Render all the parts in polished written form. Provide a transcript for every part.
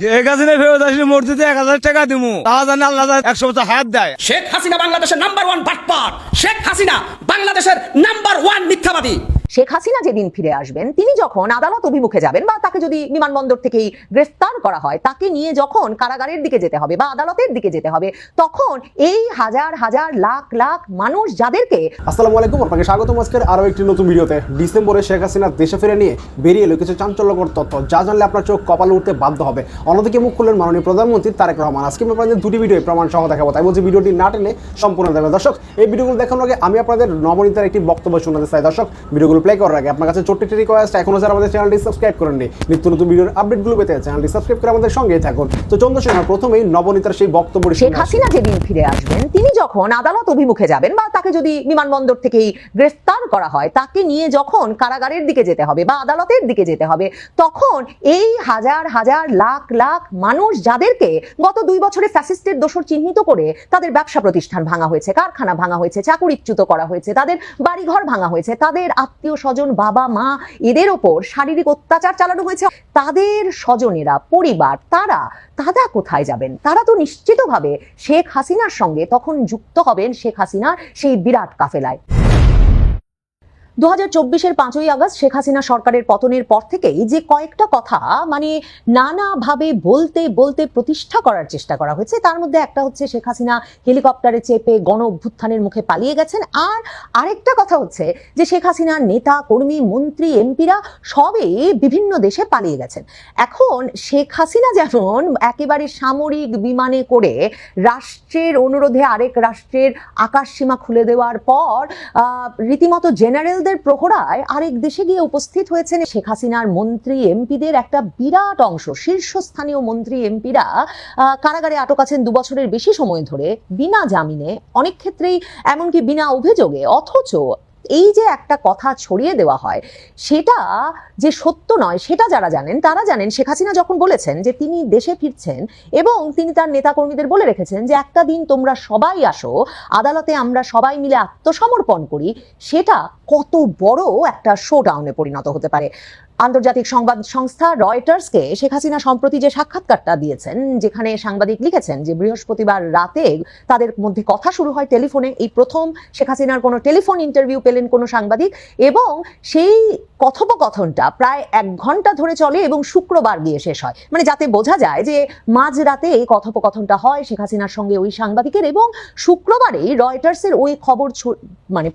শেখ হাসিনা ফেরত আসলে মূর্তিতে 1000 টাকা দিমু তা জানে আল্লাহ 100 বছর হায়াত দেয়। শেখ হাসিনা বাংলাদেশের নাম্বার 1 বাটপার। শেখ হাসিনা বাংলাদেশের নাম্বার 1 মিথ্যাবাদী। শেখ হাসিনা যেদিন ফিরে আসবেন, তিনি যখন আদালত অভিমুখে যাবেন বা তাকে যদি বিমানবন্দর থেকেই গ্রেফতার করা হয়, তাকে নিয়ে যখন কারাগারের দিকে যেতে হবে বা আদালতের দিকে যেতে হবে, তখন এই হাজার হাজার লাখ লাখ মানুষ যাদেরকে আসসালামু আলাইকুম, আপনাকে স্বাগতম আজকের আরও একটি নতুন ভিডিওতে। ডিসেম্বরে শেখ হাসিনা দেশে ফিরে নিয়ে বেরিয়ে এলো কিছু চাঞ্চল্যকর তথ্য, যা জানলে আপনার চোখ কপালে উঠতে বাধ্য হবে। অন্যদিকে মুখ খুললেন মাননীয় প্রধানমন্ত্রী তারেক রহমান। আজকে আমি আপনাদের দুটি ভিডিও প্রমাণ সহ দেখাবো, তাই বলছি ভিডিওটি না টেনে সম্পূর্ণ দেখবেন। দর্শক, এই ভিডিওগুলো দেখানোর আগে আমি আপনাদের নবনীতার একটি বক্তব্য শোনাতে চাই। দর্শক, ভিডিওগুলো প্লে করার আগে আপনার কাছে ছোট্ট একটি রিকোয়েস্ট, এখনো যারা আমাদের চ্যানেলটি সাবস্ক্রাইব করেননি, নিত্য নতুন ভিডিওর আপডেটগুলো পেতে চ্যানেলটি সাবস্ক্রাইব করে আমাদের সঙ্গেই থাকুন। তো চন্দ্র সেনা প্রথমেই নবনীতার সেই বক্তব্যটি শেখ হাসিনা যেদিন ফিরে আসবেন, তিনি যখন আদালত অভিমুখে যাবেন বা তাকে যদি বিমানবন্দর থেকেই গ্রেফতার করা হয়, তাকে নিয়ে যখন কারাগারের দিকে যেতে হবে বা আদালতের দিকে যেতে হবে, তখন এই হাজার হাজার লাখ লাখ মানুষ যাদেরকে গত 2 বছরে ফ্যাসিস্টের দোষর চিহ্নিত করে তাদের ব্যবসা প্রতিষ্ঠান ভাঙা হয়েছে, কারখানা ভাঙা হয়েছে, চাকুরিচ্যুত করা হয়েছে, তাদের বাড়িঘর ভাঙা হয়েছে, তাদের আত্মীয় স্বজন বাবা মা এদের ওপর শারীরিক অত্যাচার চালানো হয়েছে, তাদের স্বজনেরা পরিবার তারা কোথায় যাবেন? তারা তো নিশ্চিতভাবে শেখ হাসিনার সঙ্গে তখন যুক্ত হবেন শেখ হাসিনার সেই বিরাট কাফেলায়। 2024-এর 5ই আগস্ট শেখ হাসিনা সরকারের পতনের পর থেকেই যে কয়েকটা কথা নানাভাবে বলতে বলতে প্রতিষ্ঠা করার চেষ্টা করা হয়েছে, তার মধ্যে একটা হচ্ছে শেখ হাসিনা হেলিকপ্টারে চেপে গণ অভ্যুত্থানের মুখে পালিয়ে গেছেন, আর আরেকটা কথা হচ্ছে যে শেখ হাসিনার নেতা কর্মী মন্ত্রী এমপিরা সবই বিভিন্ন দেশে পালিয়ে গেছেন। এখন শেখ হাসিনা যেমন একেবারে সামরিক বিমানে করে রাষ্ট্রের অনুরোধে আরেক রাষ্ট্রের আকাশ সীমা খুলে দেওয়ার পর রীতিমতো জেনারেলদের প্রহরায় আরেক দেশে গিয়ে উপস্থিত হয়েছেন, শেখ হাসিনার মন্ত্রী এমপিদের একটা বিরাট অংশ, শীর্ষস্থানীয় মন্ত্রী এমপিরা কারাগারে আটক আছেন 2 বছরের বেশি সময় ধরে বিনা জামিনে, অনেক ক্ষেত্রেই এমনকি বিনা অভিযোগে। অথচ এই যে একটা কথা ছড়িয়ে দেওয়া হয়, সেটা যে সত্য নয় সেটা যারা জানেন তারা জানেন। শেখ হাসিনা যখন বলেছেন যে তিনি দেশে ফিরছেন এবং তিনি তার নেতাকর্মীদের বলে রেখেছেন যে একটা দিন তোমরা সবাই আসো আদালতে, আমরা সবাই মিলে আত্মসমর্পণ করি, সেটা কত বড় একটা শোডাউনে পরিণত হতে পারে। আন্তর্জাতিক সংবাদ সংস্থা রয়টার্সকে শেখ হাসিনা সম্প্রতি যে সাক্ষাৎকারটা দিয়েছেন, যেখানে সাংবাদিক লিখেছেন যে বৃহস্পতিবার রাতে তাদের মধ্যে কথা শুরু হয় টেলিফোনে, এই প্রথম শেখ হাসিনার কোনো টেলিফোন ইন্টারভিউ পেলেন কোনো সাংবাদিক, এবং সেই কথোপকথনটা প্রায় 1 ঘন্টা ধরে চলে এবং শুক্রবার গিয়ে শেষ হয়। মানে যাতে বোঝা যায় যে মাঝরাতে এই কথোপকথনটা হয় শেখ হাসিনার সঙ্গে ওই সাংবাদিকের, এবং শুক্রবারেই রয়টার্সের ওই খবর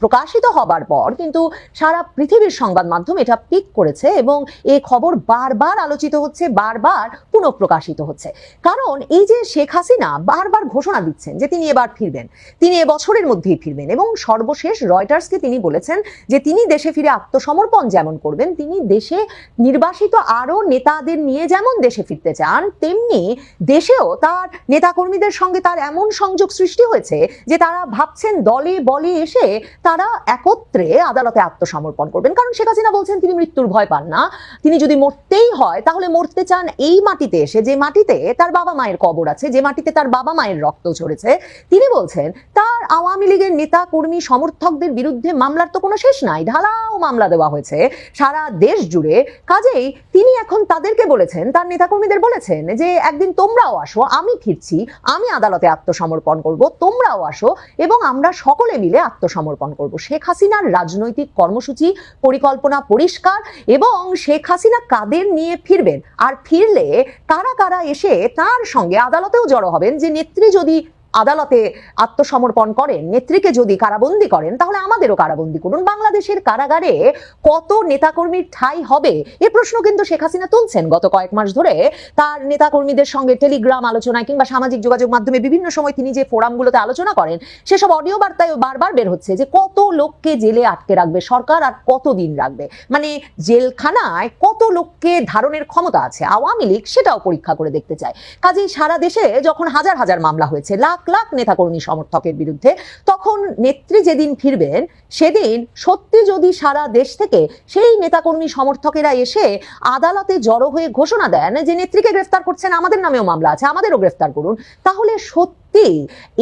প্রকাশিত হবার পর কিন্তু সারা পৃথিবীর সংবাদ মাধ্যম এটা পিক করেছে এবং এই খবর বারবার আলোচিত হচ্ছে, বারবার পুনঃপ্রকাশিত হচ্ছে। কারণ এই যে শেখ হাসিনা বারবার ঘোষণা দিচ্ছেন যে তিনি এবার ফিরবেন, তিনি এবছরের মধ্যেই ফিরবেন, এবং সর্বশেষ রয়টার্সকে তিনি বলেছেন যে তিনি দেশে ফিরে আত্মসমর্পণ যেমন করবেন, তিনি দেশে নির্বাসিত আরো নেতাদের নিয়ে যেমন দেশে ফিরতে চান, তেমনি দেশেও তার নেতাকর্মীদের সঙ্গে তার এমন সংযোগ সৃষ্টি হয়েছে যে তারা ভাবছেন দলে বলে এসে তারা একত্রে আদালতে আত্মসমর্পণ করবেন। কারণ শেখ হাসিনা বলছেন তিনি মৃত্যুর ভয় পান না, তিনি যদি মরতেই হয় তাহলে মরতে চান এই মাটিতে এসে, যে মাটিতে তার বাবা মায়ের কবর আছে, যে মাটিতে তার বাবা মায়ের রক্ত ঝরেছে। তিনি বলছেন তার আওয়ামী লীগের নেতা কর্মী সমর্থকদের বিরুদ্ধে মামলার তো কোনো শেষ নাই, ঢালাও মামলা দেওয়া হয়েছে সারা দেশ জুড়ে। কাজেই তিনি এখন তাদেরকে বলেছেন, তার নেতাকর্মীদের বলেছেন যে একদিন তোমরাও আসো, আমি ফিরছি, আমি আদালতে আত্মসমর্পণ করব, তোমরাও আসো এবং আমরা সকলে মিলে আত্মসমর্পণ করব। শেখ হাসিনার রাজনৈতিক কর্মসূচি পরিকল্পনা পরিষ্কার, এবং শেখ হাসিনা কাদের নিয়ে ফিরবেন আর ফিরলে কারা কারা এসে তার সঙ্গে আদালতেও জড়ো হবেন। যে নেত্রী যদি আদালতে আত্মসমর্পণ করেন, নেত্রীকে যদি কারাবন্দী করেন, তাহলে আমাদেরও কারাবন্দী করুন। বাংলাদেশের কারাগারে কত নেতাকর্মীর ঠাঁই হবে এ প্রশ্ন কিন্তু শেখ হাসিনা তুলছেন গত কয়েক মাস ধরে। তার নেতাকর্মীদের সঙ্গে টেলিগ্রাম আলোচনায় কিংবা সামাজিক যোগাযোগ মাধ্যমে বিভিন্ন সময় তিনি যে ফোরামগুলোতে আলোচনা করেন, সেসব অডিও বার্তায় বারবার বের হচ্ছে যে কত লোককে জেলে আটকে রাখবে সরকার আর কতদিন রাখবে, মানে জেলখানায় কত লোককে ধারণের ক্ষমতা আছে আওয়ামী লীগ, সেটাও পরীক্ষা করে দেখতে চায়। কাজেই সারা দেশে যখন হাজার হাজার মামলা হয়েছে লাখ লাখ নেতাকর্মী সমর্থকের বিরুদ্ধে, তখন নেত্রী যেদিন ফিরবেন সেদিন সত্যি যদি সারা দেশ থেকে সেই নেতাকর্মী সমর্থকেরা এসে আদালতে জড়ো হয়ে ঘোষণা দেন যে নেত্রীকে গ্রেফতার করছেন, আমাদের নামেও মামলা আছে, আমাদেরও গ্রেফতার করুন, তাহলে সত্যি সত্যি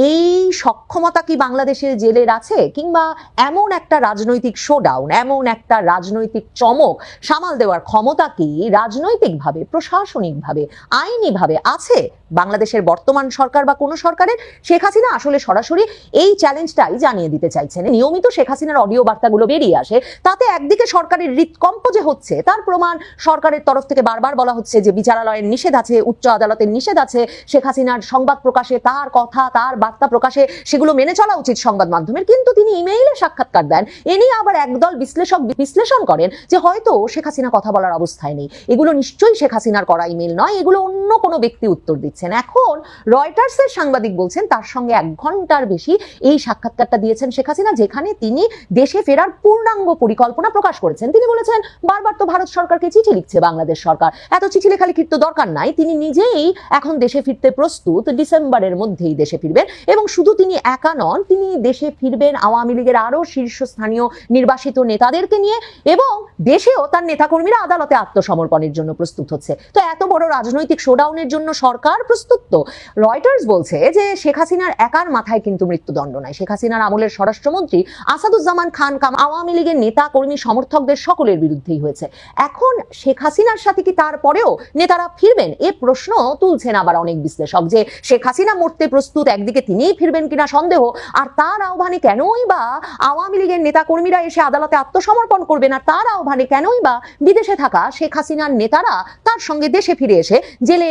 এই সক্ষমতা কি বাংলাদেশের জেলের আছে, কিংবা এমন একটা রাজনৈতিক শোডাউন, এমন একটা রাজনৈতিক চমক সামাল দেওয়ার ক্ষমতা কি রাজনৈতিকভাবে, প্রশাসনিকভাবে, আইনিভাবে আছে বাংলাদেশের বর্তমান সরকার বা কোনো সরকারের? শেখ হাসিনা আসলে সরাসরি এই চ্যালেঞ্জটাই জানিয়ে দিতে চাইছেন। নিয়মিত শেখ হাসিনার অডিও বার্তাগুলো বেরিয়ে আসে, তাতে একদিকে সরকারের হৃদকম্প যে হচ্ছে তার প্রমাণ সরকারের তরফ থেকে বারবার বলা হচ্ছে যে বিচারালয়ের নিষেধ আছে, উচ্চ আদালতের নিষেধ আছে, শেখ হাসিনার সংবাদ প্রকাশে, তার কথা, তার বার্তা প্রকাশে সেগুলো মেনে চলা উচিত সংবাদ মাধ্যমের। কিন্তু তিনি ইমেইলে সাক্ষাৎকার দেন, এ নিয়ে আবার একদল বিশ্লেষক বিশ্লেষণ করেন যে হয়তো শেখ হাসিনা কথা বলার অবস্থায় নেই, এগুলো নিশ্চয়ই শেখ হাসিনার করা ইমেল নয়, এগুলো অন্য কোনো ব্যক্তি উত্তর দিচ্ছেন। এখন রয়টার্সের সাংবাদিক বলছেন তার সঙ্গে 1 ঘন্টার বেশি এই সাক্ষাৎকারটা দিয়েছেন শেখ হাসিনা, যেখানে তিনি দেশে ফেরার পূর্ণাঙ্গ পরিকল্পনা প্রকাশ করেছেন। তিনি বলেছেন বারবার তো ভারত সরকারকে চিঠি লিখছে বাংলাদেশ সরকার, এত চিঠি লেখালেখির তো দরকার নাই, তিনি নিজেই এখন দেশে ফিরতে প্রস্তুত, ডিসেম্বরের মধ্যেই দেশে ফিরবেন। এবং শুধু তিনি একা নন, তিনি দেশে ফিরবেন আওয়ামী লীগের আরো শীর্ষস্থানীয় নির্বাসিত নেতাদেরকে নিয়ে, এবং দেশেও তার নেতাকর্মীরা আদালতে আত্মসমর্পণের জন্য প্রস্তুত হচ্ছে। তো এত বড় রাজনৈতিক শোডাউনের জন্য সরকার প্রস্তুত। তো রয়টার্স বলছে যে শেখ হাসিনার একার মাথায় কিন্তু মৃত্যুদণ্ড নাই। শেখ হাসিনার আমলের স্বরাষ্ট্রমন্ত্রী আসাদুজ্জামান খান আওয়ামী লীগের নেতা কর্মী সমর্থকদের সকলের বিরুদ্ধেই হয়েছে। এখন শেখ হাসিনার সাথে কি তারপরেও নেতারা ফিরবেন, এ প্রশ্ন তুলছেন আবার অনেক বিশ্লেষক, যে শেখ হাসিনা মরতে প্রস্তুত, একদিকে তিনিই ফিরবেন কিনা সন্দেহ, আর তার আহ্বানে কেনই বা আওয়ামী লীগের নেতা কর্মীরা এসে আদালতে আত্মসমর্পণ করবেন, আর তার আহ্বানে কেনই বা বিদেশে থাকা শেখ হাসিনার নেতারা তার সঙ্গে দেশে ফিরে এসে জেলে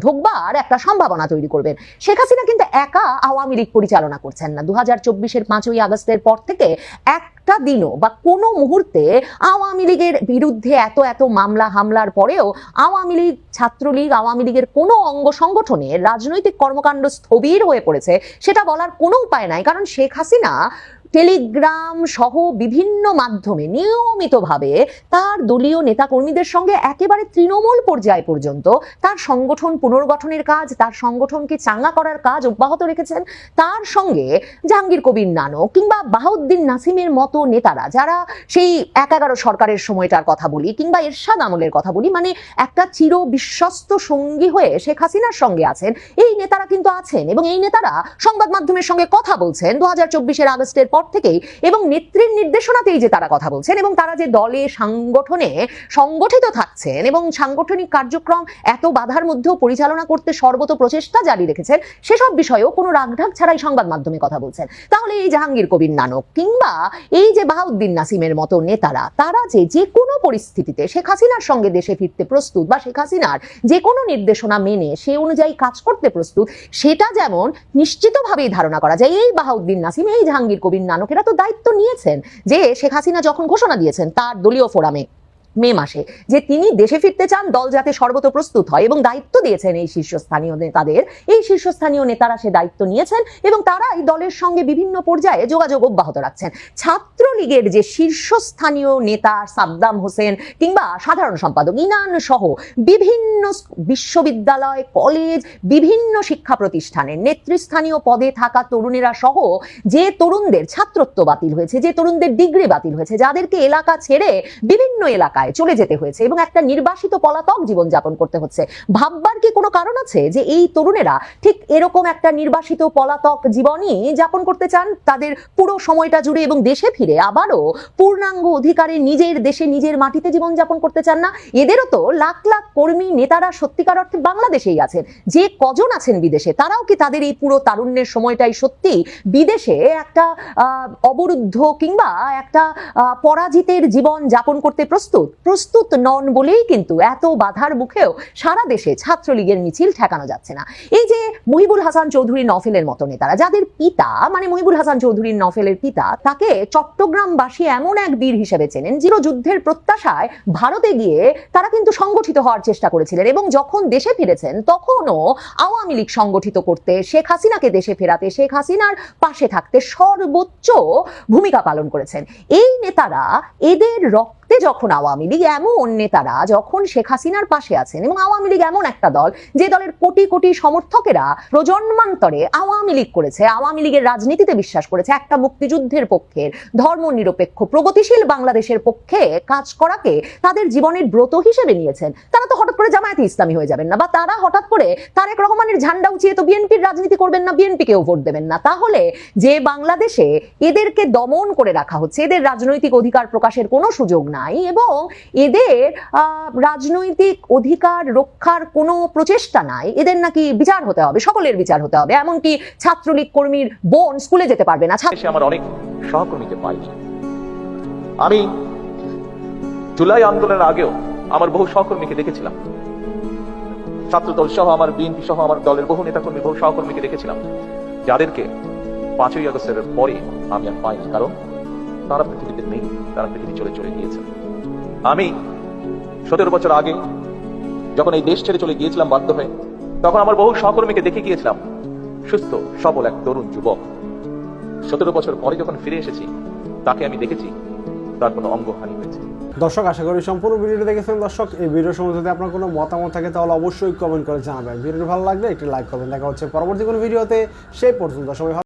ঢোকবার একটা সম্ভাবনা তৈরি করবেন। শেখ হাসিনা কিন্তু একা আওয়ামী লীগ পরিচালনা করছেন না। 2024-এর 5ই আগস্টের পর থেকে একটা দিনও বা কোনো মুহূর্তে আওয়ামী লীগের বিরুদ্ধে এত মামলা হামলার পরেও আওয়ামী লীগ, ছাত্রলীগ, আওয়ামী লীগের কোনো অঙ্গ সংগঠনের রাজনৈতিক কর্মকাণ্ড স্থবির হয়ে পড়েছে সেটা বলার কোনো উপায় নাই। কারণ শেখ হাসিনা টেলিগ্রাম সহ বিভিন্ন মাধ্যমে নিয়মিতভাবে তার দলীয় নেতাকর্মীদের সঙ্গে একেবারে তৃণমূল পর্যায় পর্যন্ত তার সংগঠন পুনর্গঠনের কাজ, তার সংগঠনকে চাঙ্গা করার কাজ অব্যাহত রেখেছেন। তার সঙ্গে জাহাঙ্গীর কবির নানক কিংবা বাহাউদ্দিন নাসিমের মতো নেতারা, যারা সেই 11 সরকারের সময়টার কথা বলি কিংবা এরশাদ আমলের কথা বলি, মানে একটা চির বিশ্বস্ত সঙ্গী হয়ে শেখ হাসিনার সঙ্গে আছেন, এই নেতারা কিন্তু আছেন, এবং এই নেতারা সংবাদ মাধ্যমের সঙ্গে কথা বলছেন 2024-এর আগস্টের পর থেকেই, এবং নেত্রীর নির্দেশনাতেই যে তারা কথা বলছেন, এবং তারা যে দলে সংগঠনে সংগঠিত থাকছেন এবং সাংগঠনিক কার্যক্রম এত বাধার মধ্যেও পরিচালনা করতে সর্বত প্রচেষ্টা জারি রেখেছেন, সেসব বিষয়েও কোনো রাগঢাক ছাড়াই সংবাদ মাধ্যমে কথা বলছেন। তাহলে এই জাহাঙ্গীর কবির নানক কিংবা এই যে বাহাউদ্দিন নাসিমের মতো নেতারা, তারা যে কোনো পরিস্থিতিতে শেখ হাসিনার সঙ্গে দেশে ফিরতে প্রস্তুত বা শেখ হাসিনার যে কোনো নির্দেশনা মেনে সে অনুযায়ী কাজ করতে প্রস্তুত, সেটা যেমন নিশ্চিতভাবেই ধারণা করা যায়। এই বাহাউদ্দিন নাসিম, এই জাহাঙ্গীর কবির নানকেরা তো দায়িত্ব নিয়েছেন যে শেখ হাসিনা যখন ঘোষণা দিয়েছেন তার দলীয় ফোরামে মে মাসে যে তিনি দেশে ফিরতে চান, দল যাতে সর্বত প্রস্তুত হয়, এবং দায়িত্ব দিয়েছেন এই শীর্ষস্থানীয় নেতাদের, এই শীর্ষস্থানীয় নেতারা সে দায়িত্ব নিয়েছেন এবং তারা এই দলের সঙ্গে বিভিন্ন পর্যায়ে যোগাযোগ অব্যাহত রাখছেন। ছাত্রলীগের যে শীর্ষস্থানীয় নেতা সাদ্দাম হোসেন কিংবা সাধারণ সম্পাদক ইনান সহ বিভিন্ন বিশ্ববিদ্যালয়, কলেজ, বিভিন্ন শিক্ষা প্রতিষ্ঠানের নেতৃস্থানীয় পদে থাকা তরুণেরা সহ যে তরুণদের ছাত্রত্ব বাতিল হয়েছে, যে তরুণদের ডিগ্রি বাতিল হয়েছে, যাদেরকে এলাকা ছেড়ে বিভিন্ন এলাকায় চলে যেতে হয়েছে এবং একটা নির্বাসিত পলাতক জীবন যাপন করতে হচ্ছে, ভাববার কি কোনো কারণ আছে যে এই তরুণেরা ঠিক এরকম একটা নির্বাসিত পলাতক জীবনই যাপন করতে চান তাদের পুরো সময়টা জুড়ে, এবং দেশে ফিরে আবারও পূর্ণাঙ্গ অধিকারে নিজের দেশে নিজের মাটিতে জীবন যাপন করতে চান না? এদেরও তো লাখ লাখ কর্মী নেতারা সত্যিকার অর্থে বাংলাদেশেই আছেন, যে কজন আছেন বিদেশে, তারাও কি তাদের এই পুরো তারুণ্যের সময়টাই সত্যি বিদেশে একটা অবরুদ্ধ কিংবা একটা পরাজিতের জীবন যাপন করতে প্রস্তুত নন বলেই কিন্তু এত বাধার মুখেও সারা দেশে ছাত্রলীগের মিছিল ঠেকানো যাচ্ছে না। এই যে মহিবুল হাসান চৌধুরী নফেলের মতো নেতারা, যাদের পিতা মানে মহিবুল হাসান চৌধুরীর নফেলের পিতা, তাকে চট্টগ্রামবাসী এমন এক বীর হিসেবে চেনেন, যুদ্ধের প্রত্যাশায় ভারতে গিয়ে তারা কিন্তু সংগঠিত হওয়ার চেষ্টা করেছিলেন, এবং যখন দেশে ফিরেছেন তখনও আওয়ামী লীগ সংগঠিত করতে, শেখ হাসিনাকে দেশে ফেরাতে, শেখ হাসিনার পাশে থাকতে সর্বোচ্চ ভূমিকা পালন করেছেন। এই নেতারা এদের রক্তে মুহূর্তে যখন আওয়ামী লীগ এমন নেতারা যখন শেখ হাসিনার পাশে আছেন এবং আওয়ামী লীগ এমন একটা দল যে দলের কোটি কোটি সমর্থকেরা প্রজন্মান্তরে আওয়ামী লীগ করেছে, আওয়ামী লীগের রাজনীতিতে বিশ্বাস করেছে, একটা মুক্তিযুদ্ধের পক্ষে, ধর্মনিরপেক্ষ প্রগতিশীল বাংলাদেশের পক্ষে কাজ করাকে তাদের জীবনের ব্রত হিসেবে নিয়েছেন, তারা তো হঠাৎ করে জামায়াতে ইসলামী হয়ে যাবেন না, বা তারা হঠাৎ করে তারেক রহমানের ঝান্ডা উঁচিয়ে তো বিএনপির রাজনীতি করবেন না, বিএনপিকেও ভোট দেবেন না। তাহলে যে বাংলাদেশে এদেরকে দমন করে রাখা হচ্ছে, এদের রাজনৈতিক অধিকার প্রকাশের কোনো সুযোগ নাই এবং এদের রাজনৈতিক অধিকার রক্ষার কোনো প্রচেষ্টা নাই, এদের নাকি বিচার হতে হবে, সকলের বিচার হতে হবে, এমনকি ছাত্রলীগ কর্মীর বোন স্কুলে যেতে পারবে না। এসে আমার অনেক সহকর্মীকে পাইনি। আমি জুলাই আন্দোলনের আগেও আমার বহু সহকর্মীকে দেখেছিলাম, ছাত্রদল সহ আমার বিএনপি সহ আমার দলের বহু নেতাকর্মী বহু সহকর্মীকে দেখেছিলাম, যাদেরকে 5ই আগস্টের পরে আমি আর পাইনি, কারণ তারা পৃথিবীতে নেই, তারা পৃথিবী চলে চলে গিয়েছেন। আমি 17 বছর আগে যখন এই দেশ ছেড়ে চলে গিয়েছিলাম বাধ্য হয়ে, তখন আমার বহু সহকর্মীকে দেখে গিয়েছিলাম সুস্থ সবল এক তরুণ যুবক। 17 বছর পরে যখন ফিরে এসেছি, তাকে আমি দেখেছি তার কোনো অঙ্গহানি হয়েছে। দর্শক, আশা করি সম্পূর্ণ ভিডিওটি দেখেছেন। দর্শক, এই ভিডিও সম্বন্ধে যদি আপনার কোনো মতামত থাকে তাহলে অবশ্যই কমেন্ট করে জানাবেন। ভিডিওটি ভালো লাগলে একটি লাইক করবেন। দেখা হচ্ছে পরবর্তী কোনো ভিডিওতে, সেই পর্যন্ত সবাই